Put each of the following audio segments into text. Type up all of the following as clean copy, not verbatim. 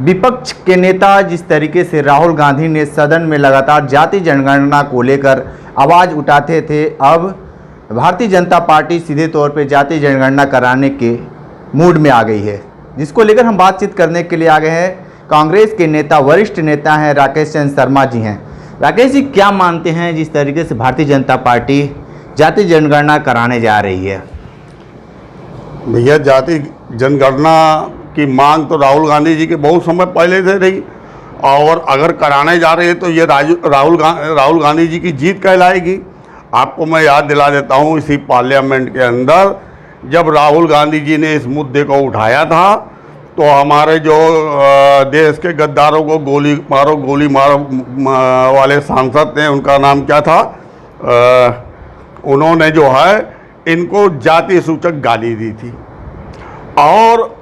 विपक्ष के नेता जिस तरीके से राहुल गांधी ने सदन में लगातार जाति जनगणना को लेकर आवाज़ उठाते थे, अब भारतीय जनता पार्टी सीधे तौर पे जाति जनगणना कराने के मूड में आ गई है, जिसको लेकर हम बातचीत करने के लिए आ गए हैं। कांग्रेस के नेता, वरिष्ठ नेता हैं राकेश चंद्र शर्मा जी हैं। राकेश जी, क्या मानते हैं जिस तरीके से भारतीय जनता पार्टी जाति जनगणना कराने जा रही है? भैया, जाति जनगणना की मांग तो राहुल गांधी जी के बहुत समय पहले से रही, और अगर कराने जा रहे हैं तो ये राहुल गांधी जी की जीत कहलाएगी। आपको मैं याद दिला देता हूँ, इसी पार्लियामेंट के अंदर जब राहुल गांधी जी ने इस मुद्दे को उठाया था तो हमारे जो देश के गद्दारों को गोली मारो वाले सांसद थे, उनका नाम क्या था, उन्होंने जो है इनको जाति सूचक गाली दी थी। और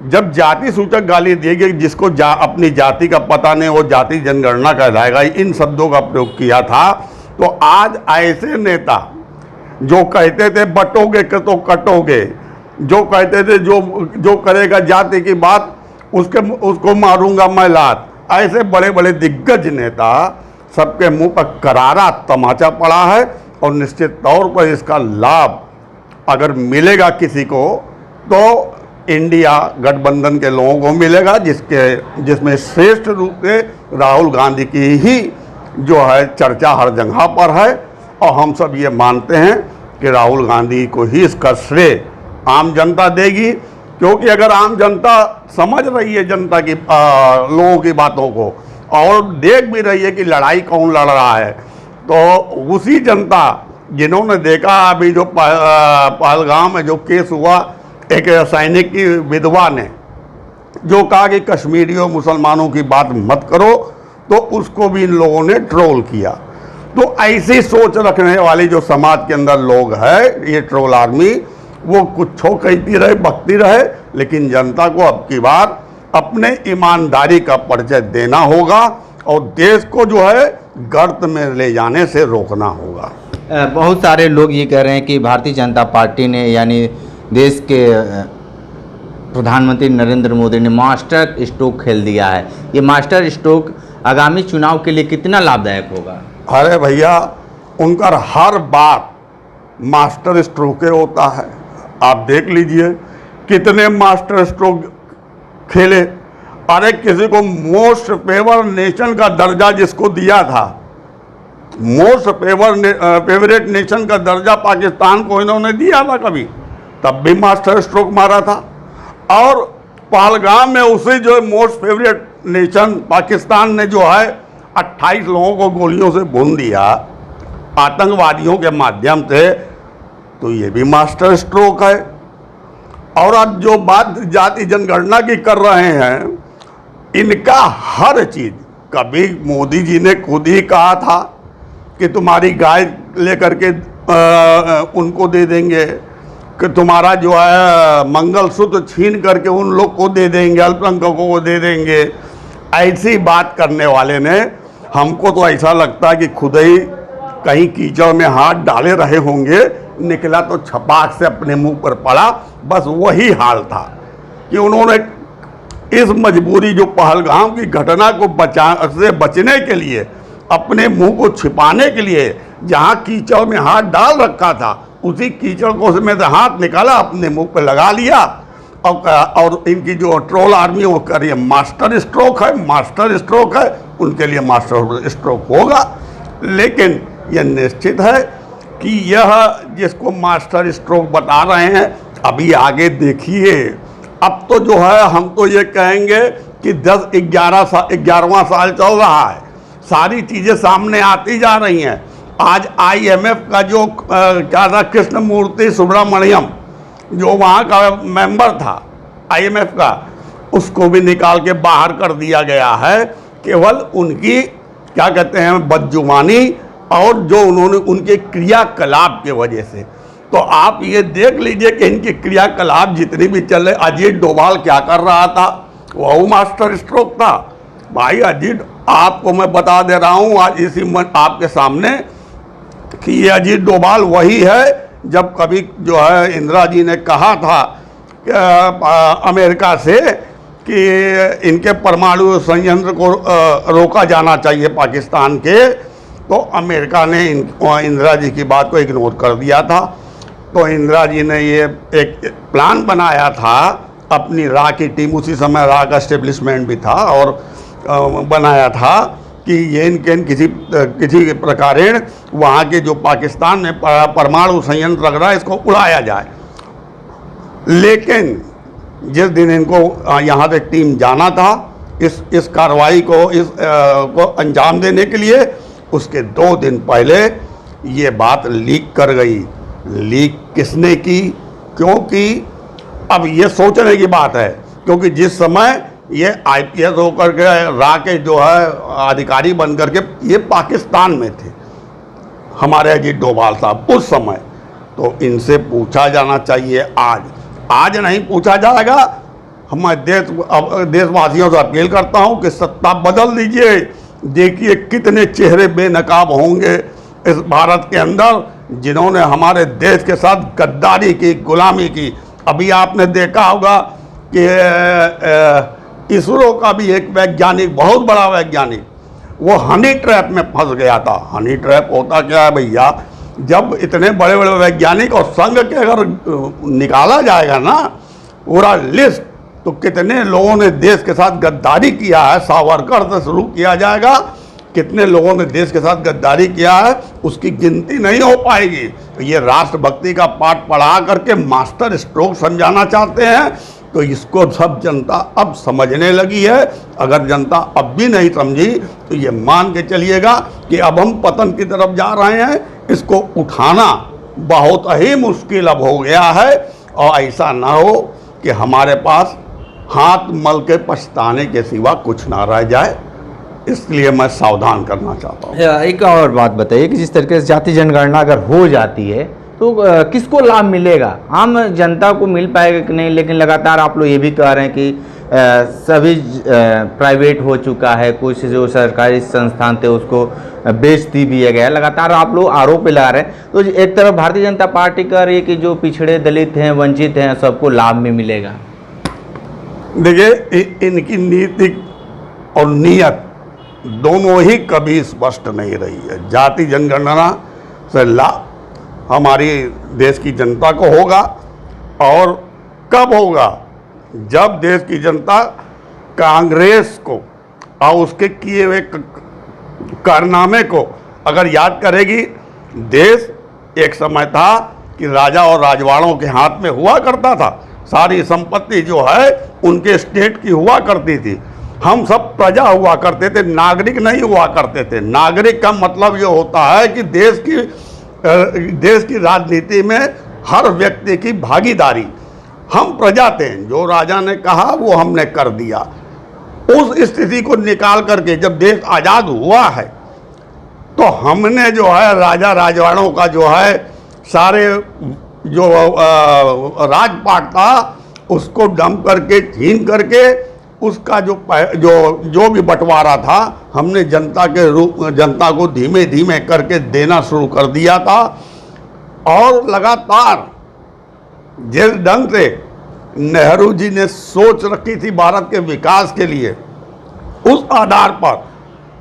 जब जाति सूचक गाली दी गई, जिसको अपनी जाति का पता नहीं वो जाति जनगणना कहलाएगा, इन शब्दों का प्रयोग किया था। तो आज ऐसे नेता जो कहते थे बटोगे तो कटोगे, जो कहते थे जो करेगा जाति की बात उसको मारूंगा मैं लात, ऐसे बड़े बड़े दिग्गज नेता सबके मुंह पर करारा तमाचा पड़ा है। और निश्चित तौर पर इसका लाभ अगर मिलेगा किसी को तो इंडिया गठबंधन के लोगों को मिलेगा, जिसमें श्रेष्ठ रूप से राहुल गांधी की ही जो है चर्चा हर जगह पर है। और हम सब ये मानते हैं कि राहुल गांधी को ही इसका श्रेय आम जनता देगी, क्योंकि अगर आम जनता समझ रही है जनता की लोगों की बातों को और देख भी रही है कि लड़ाई कौन लड़ रहा है, तो उसी जनता जिन्होंने देखा अभी जो पहलगाम में जो केस हुआ, एक सैनिक की विधवा ने जो कहा कि कश्मीरियों मुसलमानों की बात मत करो, तो उसको भी इन लोगों ने ट्रोल किया। तो ऐसी सोच रखने वाले जो समाज के अंदर लोग हैं, ये ट्रोल आर्मी, वो कुछ कहती रहे बकती रहे, लेकिन जनता को अब की बार अपने ईमानदारी का परिचय देना होगा और देश को जो है गर्त में ले जाने से रोकना होगा। बहुत सारे लोग ये कह रहे हैं कि भारतीय जनता पार्टी ने, यानी देश के प्रधानमंत्री नरेंद्र मोदी ने मास्टर स्ट्रोक खेल दिया है। ये मास्टर स्ट्रोक आगामी चुनाव के लिए कितना लाभदायक होगा? अरे भैया, उनका हर बार मास्टर स्ट्रोक होता है। आप देख लीजिए कितने मास्टर स्ट्रोक खेले। अरे किसी को मोस्ट फेवर नेशन का दर्जा जिसको दिया था, मोस्ट फेवरेट नेशन का दर्जा पाकिस्तान को इन्होंने दिया था कभी, तब भी मास्टर स्ट्रोक मारा था। और पहलगाम में उसे जो मोस्ट फेवरेट नेशन पाकिस्तान ने जो है 28 लोगों को गोलियों से भून दिया आतंकवादियों के माध्यम से, तो ये भी मास्टर स्ट्रोक है। और अब जो बात जाति जनगणना की कर रहे हैं, इनका हर चीज़, कभी मोदी जी ने खुद ही कहा था कि तुम्हारी गाय लेकर के उनको दे देंगे, कि तुम्हारा जो है मंगलसूत्र छीन करके उन लोग को दे देंगे, अल्पसंख्यकों को दे देंगे। ऐसी बात करने वाले ने, हमको तो ऐसा लगता है कि खुद ही कहीं कीचड़ में हाथ डाले रहे होंगे, निकला तो छपाक से अपने मुंह पर पड़ा। बस वही हाल था कि उन्होंने इस मजबूरी, जो पहलगाम की घटना को बचने के लिए, अपने मुंह को छिपाने के लिए, जहां कीचड़ में हाथ डाल रखा था, उसी कीचड़ को उसमें से हाथ निकाला, अपने मुंह पर लगा लिया। और इनकी जो ट्रोल आर्मी वो कर रही है मास्टर स्ट्रोक है, मास्टर स्ट्रोक है, उनके लिए मास्टर स्ट्रोक होगा। लेकिन यह निश्चित है कि यह जिसको मास्टर स्ट्रोक बता रहे हैं, अभी आगे देखिए, अब तो जो है हम तो ये कहेंगे कि 11वां साल चल रहा है, सारी चीज़ें सामने आती जा रही हैं। आज IMF का जो क्या था, कृष्णमूर्ति सुब्रमण्यम, जो वहाँ का मेंबर था IMF का, उसको भी निकाल के बाहर कर दिया गया है, केवल उनकी क्या कहते हैं बदजुबानी और जो उन्होंने उनके क्रियाकलाप के वजह से। तो आप ये देख लीजिए कि इनके क्रियाकलाप जितनी भी चल रहे, अजीत डोभाल क्या कर रहा था, वह मास्टर स्ट्रोक था। भाई अजीत, आपको मैं बता दे रहा हूँ आज इसी आपके सामने कि ये अजीत डोभाल वही है जब कभी जो है इंदिरा जी ने कहा था अमेरिका से कि इनके परमाणु संयंत्र को रोका जाना चाहिए पाकिस्तान के, तो अमेरिका ने इंदिरा जी की बात को इग्नोर कर दिया था। तो इंदिरा जी ने ये एक प्लान बनाया था, अपनी रा की टीम, उसी समय रा का एस्टेब्लिशमेंट भी था, और बनाया था कि ये इनके किसी प्रकारेण वहाँ के जो पाकिस्तान में परमाणु संयंत्र लग रहा है इसको उड़ाया जाए। लेकिन जिस दिन इनको यहाँ से टीम जाना था इस कार्रवाई को अंजाम देने के लिए, उसके 2 दिन पहले ये बात लीक कर गई। लीक किसने की? क्योंकि अब ये सोचने की बात है, क्योंकि जिस समय ये IPS होकर के रा के जो है अधिकारी बन करके ये पाकिस्तान में थे, हमारे अजीत डोभाल साहब उस समय, तो इनसे पूछा जाना चाहिए। आज नहीं पूछा जाएगा। मैं देशवासियों से अपील करता हूं कि सत्ता बदल दीजिए। देखिए कितने चेहरे बेनकाब होंगे इस भारत के अंदर जिन्होंने हमारे देश के साथ गद्दारी की, गुलामी की। अभी आपने देखा होगा कि इसरो का भी एक वैज्ञानिक, बहुत बड़ा वैज्ञानिक, वो हनी ट्रैप में फंस गया था। हनी ट्रैप होता क्या है भैया? जब इतने बड़े बड़े वैज्ञानिक और संघ के अगर निकाला जाएगा ना पूरा लिस्ट, तो कितने लोगों ने देश के साथ गद्दारी किया है, सावरकर से शुरू किया जाएगा, कितने लोगों ने देश के साथ गद्दारी किया है उसकी गिनती नहीं हो पाएगी। तो ये राष्ट्रभक्ति का पाठ पढ़ा करके मास्टर स्ट्रोक समझाना चाहते हैं, तो इसको सब जनता अब समझने लगी है। अगर जनता अब भी नहीं समझी तो ये मान के चलिएगा कि अब हम पतन की तरफ जा रहे हैं। इसको उठाना बहुत ही मुश्किल अब हो गया है, और ऐसा ना हो कि हमारे पास हाथ मल के पछताने के सिवा कुछ ना रह जाए, इसलिए मैं सावधान करना चाहता हूँ। एक और बात बताइए कि जिस तरीके से जाति जनगणना अगर हो जाती है तो किसको लाभ मिलेगा? आम जनता को मिल पाएगा कि नहीं? लेकिन लगातार आप लोग ये भी कह रहे हैं कि सभी प्राइवेट हो चुका है, कुछ जो सरकारी संस्थान थे उसको बेच दी भी गया। लगातार आप लोग आरोप लगा रहे हैं। तो एक तरफ भारतीय जनता पार्टी कह रही है कि जो पिछड़े, दलित हैं, वंचित हैं, सबको लाभ में मिलेगा। देखिए, इनकी नीति और नीयत दोनों ही कभी स्पष्ट नहीं रही है। जाति जनगणना से लाभ हमारी देश की जनता को होगा, और कब होगा? जब देश की जनता कांग्रेस को और उसके किए हुए कारनामे को अगर याद करेगी। देश एक समय था कि राजा और राजवाड़ों के हाथ में हुआ करता था, सारी संपत्ति जो है उनके स्टेट की हुआ करती थी। हम सब प्रजा हुआ करते थे, नागरिक नहीं हुआ करते थे। नागरिक का मतलब ये होता है कि देश की राजनीति में हर व्यक्ति की भागीदारी। हम प्रजा थे, जो राजा ने कहा वो हमने कर दिया। उस स्थिति को निकाल करके जब देश आज़ाद हुआ है तो हमने जो है राजा राजवाड़ों का जो है सारे जो राजपाट था उसको डंप करके, छीन करके उसका जो भी बंटवारा था हमने जनता को धीमे धीमे करके देना शुरू कर दिया था। और लगातार जिस ढंग से नेहरू जी ने सोच रखी थी भारत के विकास के लिए, उस आधार पर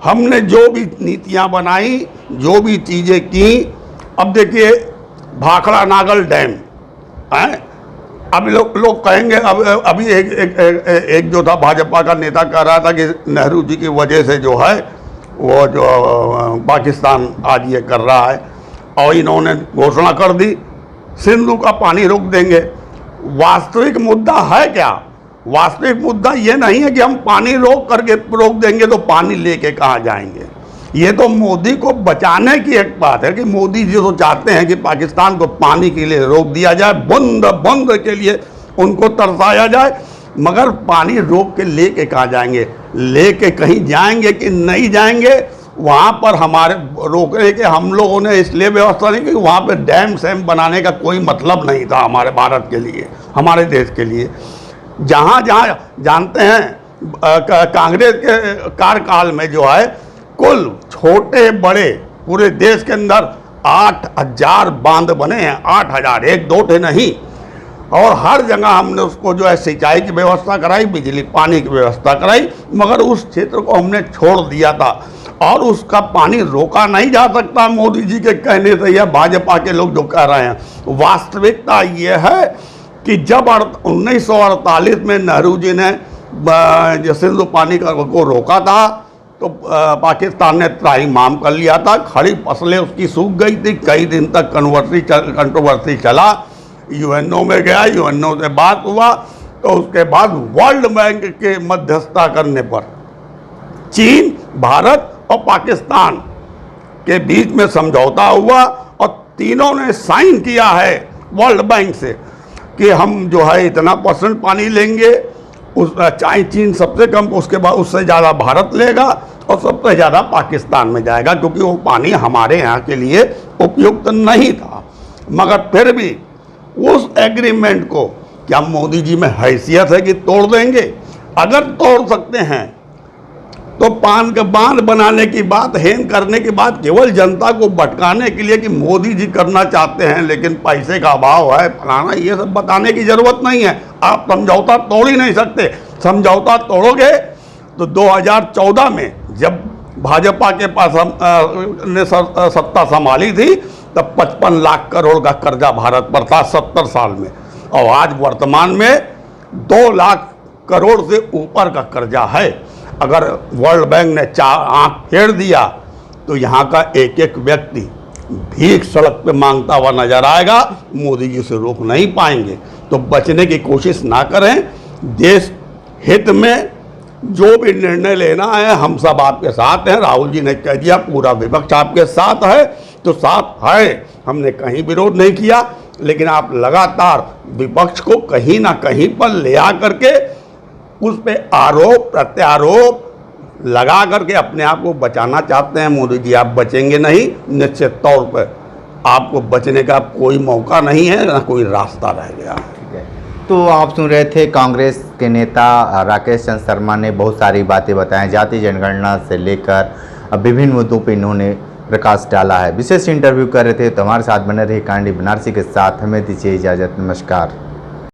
हमने जो भी नीतियां बनाई, जो भी चीज़ें की। अब देखिए भाखड़ा नागल डैम है, अभी लोग कहेंगे, अभी एक जो था भाजपा का नेता कह रहा था कि नेहरू जी की वजह से जो है वो जो पाकिस्तान आज ये कर रहा है, और इन्होंने घोषणा कर दी सिंधु का पानी रोक देंगे। वास्तविक मुद्दा है क्या? वास्तविक मुद्दा ये नहीं है कि हम पानी रोक देंगे तो पानी लेके कहाँ जाएंगे। ये तो मोदी को बचाने की एक बात है कि मोदी जी तो चाहते हैं कि पाकिस्तान को पानी के लिए रोक दिया जाए, बूंद बूंद के लिए उनको तरसाया जाए, मगर पानी रोक के लेके कहाँ जाएंगे? लेके कहीं जाएंगे कि नहीं जाएंगे? वहाँ पर हमारे रोकने के हम लोगों ने इसलिए व्यवस्था नहीं की, वहाँ पर डैम सैम बनाने का कोई मतलब नहीं था हमारे भारत के लिए, हमारे देश के लिए। जहाँ जहाँ जानते हैं कांग्रेस के कार्यकाल में जो है कुल छोटे बड़े पूरे देश के अंदर 8000 बांध बने हैं। 8000, एक दो थे नहीं। और हर जगह हमने उसको जो है सिंचाई की व्यवस्था कराई, बिजली पानी की व्यवस्था कराई, मगर उस क्षेत्र को हमने छोड़ दिया था और उसका पानी रोका नहीं जा सकता मोदी जी के कहने से या भाजपा के लोग जो कह रहे हैं। वास्तविकता ये है कि जब 1948 में नेहरू जी ने सिंधु पानी को रोका था तो पाकिस्तान ने त्राहिमाम कर लिया था, खड़ी फसलें उसकी सूख गई थी, कई दिन तक कंट्रोवर्सी चला, यूएनओ में गया, यूएनओ से बात हुआ, तो उसके बाद वर्ल्ड बैंक के मध्यस्थता करने पर चीन, भारत और पाकिस्तान के बीच में समझौता हुआ और तीनों ने साइन किया है वर्ल्ड बैंक से कि हम जो है इतना % पानी लेंगे, उस चाहे चीन सबसे कम, उसके बाद उससे ज़्यादा भारत लेगा और सबसे ज़्यादा पाकिस्तान में जाएगा, क्योंकि वो पानी हमारे यहाँ के लिए उपयुक्त नहीं था। मगर फिर भी उस एग्रीमेंट को क्या मोदी जी में हैसियत है कि तोड़ देंगे? अगर तोड़ सकते हैं तो पान का बांध बनाने की बात, हेन करने की बात केवल जनता को भटकाने के लिए कि मोदी जी करना चाहते हैं लेकिन पैसे का अभाव है, फलाना, ये सब बताने की जरूरत नहीं है। आप समझौता तोड़ ही नहीं सकते। समझौता तोड़ोगे तो 2014 में जब भाजपा के पास ने सत्ता संभाली थी तब 55 लाख करोड़ का कर्जा भारत पर था 70 साल में, और आज वर्तमान में 2 लाख करोड़ से ऊपर का कर्जा है। अगर वर्ल्ड बैंक ने आंख फेर दिया तो यहाँ का एक एक व्यक्ति भीख सड़क पे मांगता हुआ नजर आएगा, मोदी जी से रोक नहीं पाएंगे। तो बचने की कोशिश ना करें। देश हित में जो भी निर्णय लेना है हम सब आपके साथ हैं। राहुल जी ने कह दिया पूरा विपक्ष आपके साथ है, तो साथ है, हमने कहीं विरोध नहीं किया, लेकिन आप लगातार विपक्ष को कहीं ना कहीं पर ले आ करके उस पे आरोप प्रत्यारोप लगा करके अपने आप को बचाना चाहते हैं। मोदी जी आप बचेंगे नहीं, निश्चित तौर पर आपको बचने का कोई मौका नहीं है, ना कोई रास्ता रह गया। तो आप सुन रहे थे कांग्रेस के नेता राकेश चंद्र शर्मा ने बहुत सारी बातें बताएं, जाति जनगणना से लेकर विभिन्न मुद्दों पर इन्होंने प्रकाश डाला है। विशेष इंटरव्यू कर रहे थे, तो हमारे साथ बने रहे कांडी बनारसी के साथ। हमें दीजिए इजाज़त, नमस्कार।